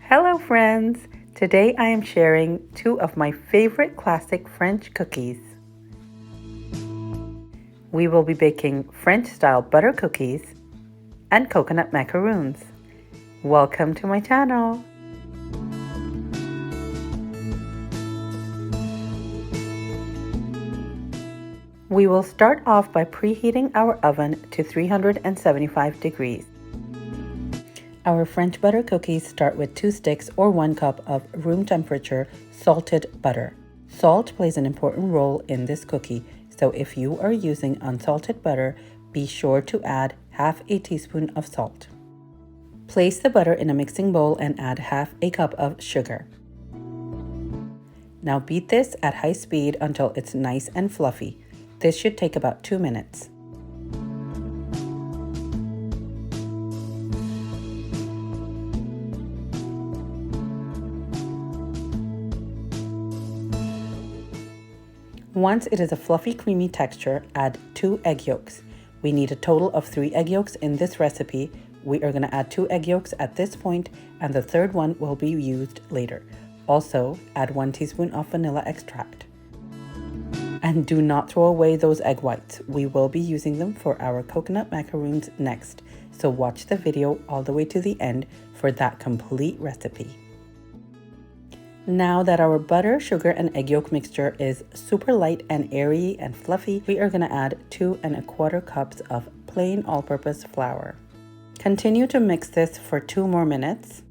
Hello friends! Today I am sharing two of my favorite classic French cookies. We will be baking French-style butter cookies and coconut macaroons. Welcome to my channel! We will start off by preheating our oven to 375 degrees. Our French butter cookies start with 2 sticks or 1 cup of room temperature salted butter. Salt plays an important role in this cookie, so if you are using unsalted butter, be sure to add half a teaspoon of salt. Place the butter in a mixing bowl and add half a cup of sugar. Now beat this at high speed until it's nice and fluffy. This should take about 2 minutes. Once it is a fluffy, creamy texture, add 2 egg yolks. We need a total of 3 egg yolks in this recipe. We are going to add 2 egg yolks at this point, and the third one will be used later. Also, add 1 teaspoon of vanilla extract. And do not throw away those egg whites. We will be using them for our coconut macaroons next, so watch the video all the way to the end for that complete recipe. Now that our butter, sugar, and egg yolk mixture is super light and airy and fluffy, we are going to add 2 1/4 cups of plain all-purpose flour. Continue to mix this for 2 more minutes.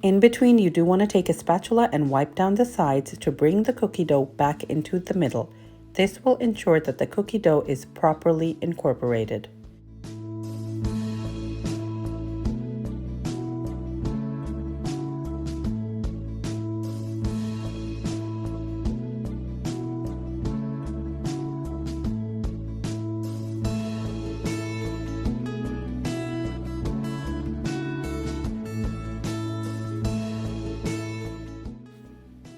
In between, you do want to take a spatula and wipe down the sides to bring the cookie dough back into the middle. This will ensure that the cookie dough is properly incorporated.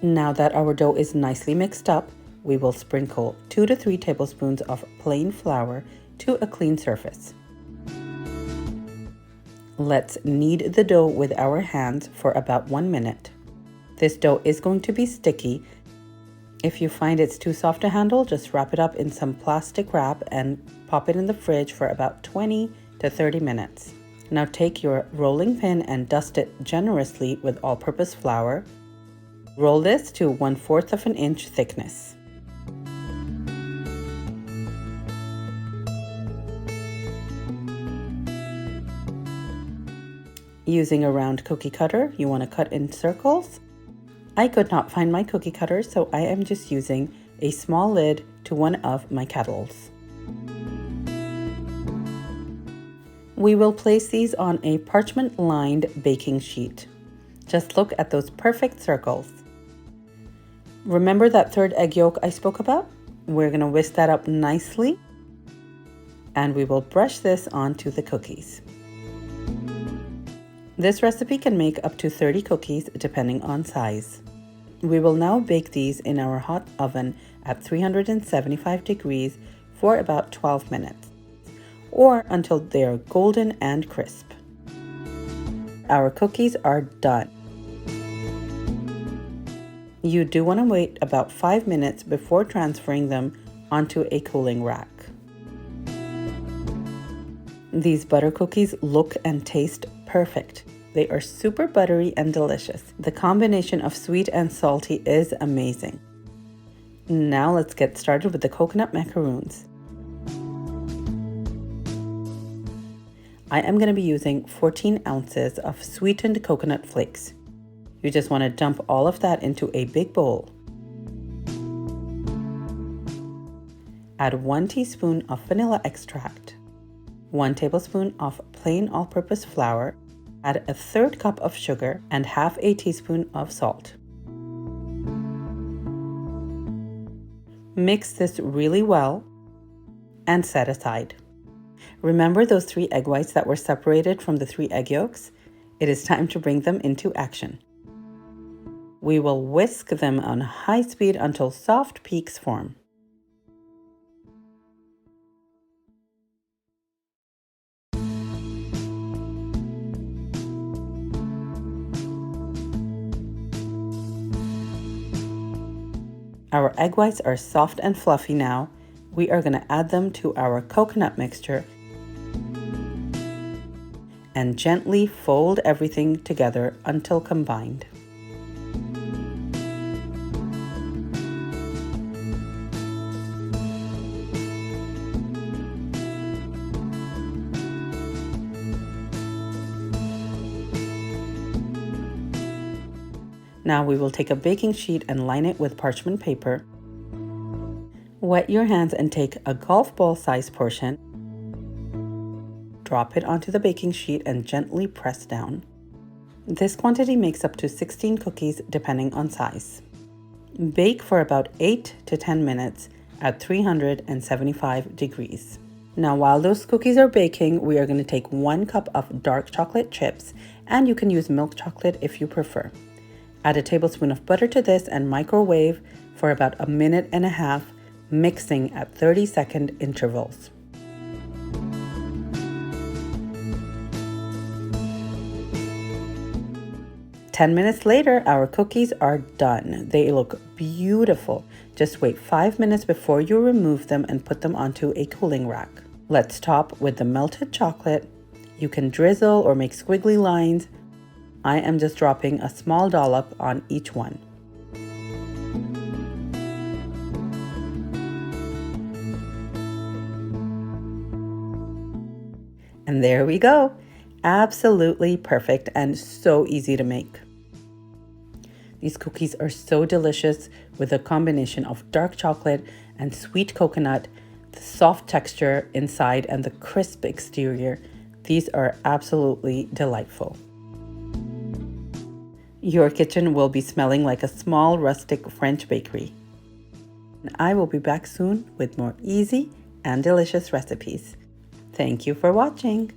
Now that our dough is nicely mixed up, we will sprinkle 2 to 3 tablespoons of plain flour to a clean surface. Let's knead the dough with our hands for about 1 minute. This dough is going to be sticky. If you find it's too soft to handle, just wrap it up in some plastic wrap and pop it in the fridge for about 20 to 30 minutes. Now take your rolling pin and dust it generously with all-purpose flour. Roll this to 1/4 of an inch thickness. Using a round cookie cutter, you want to cut in circles. I could not find my cookie cutter, so I am just using a small lid to one of my kettles. We will place these on a parchment lined baking sheet. Just look at those perfect circles. Remember that 3rd egg yolk I spoke about? We're going to whisk that up nicely, and we will brush this onto the cookies. This recipe can make up to 30 cookies depending on size. We will now bake these in our hot oven at 375 degrees for about 12 minutes, or until they are golden and crisp. Our cookies are done. You do want to wait about 5 minutes before transferring them onto a cooling rack. These butter cookies look and taste perfect. They are super buttery and delicious. The combination of sweet and salty is amazing. Now let's get started with the coconut macaroons. I am going to be using 14 ounces of sweetened coconut flakes. You just want to dump all of that into a big bowl. Add 1 teaspoon of vanilla extract, 1 tablespoon of plain all-purpose flour, add a 1/3 cup of sugar and half a teaspoon of salt. Mix this really well and set aside. Remember those 3 egg whites that were separated from the 3 egg yolks? It is time to bring them into action. We will whisk them on high speed until soft peaks form. Our egg whites are soft and fluffy now. We are going to add them to our coconut mixture and gently fold everything together until combined. Now we will take a baking sheet and line it with parchment paper. Wet your hands and take a golf ball size portion. Drop it onto the baking sheet and gently press down. This quantity makes up to 16 cookies depending on size. Bake for about 8 to 10 minutes at 375 degrees. Now while those cookies are baking, we are going to take 1 cup of dark chocolate chips, and you can use milk chocolate if you prefer. Add a tablespoon of butter to this and microwave for about 1.5 minutes, mixing at 30-second intervals. Ten minutes later, our cookies are done. They look beautiful. Just wait 5 minutes before you remove them and put them onto a cooling rack. Let's top with the melted chocolate. You can drizzle or make squiggly lines. I am just dropping a small dollop on each one. And there we go. Absolutely perfect and so easy to make. These cookies are so delicious with a combination of dark chocolate and sweet coconut, the soft texture inside and the crisp exterior. These are absolutely delightful. Your kitchen will be smelling like a small rustic French bakery. And I will be back soon with more easy and delicious recipes. Thank you for watching.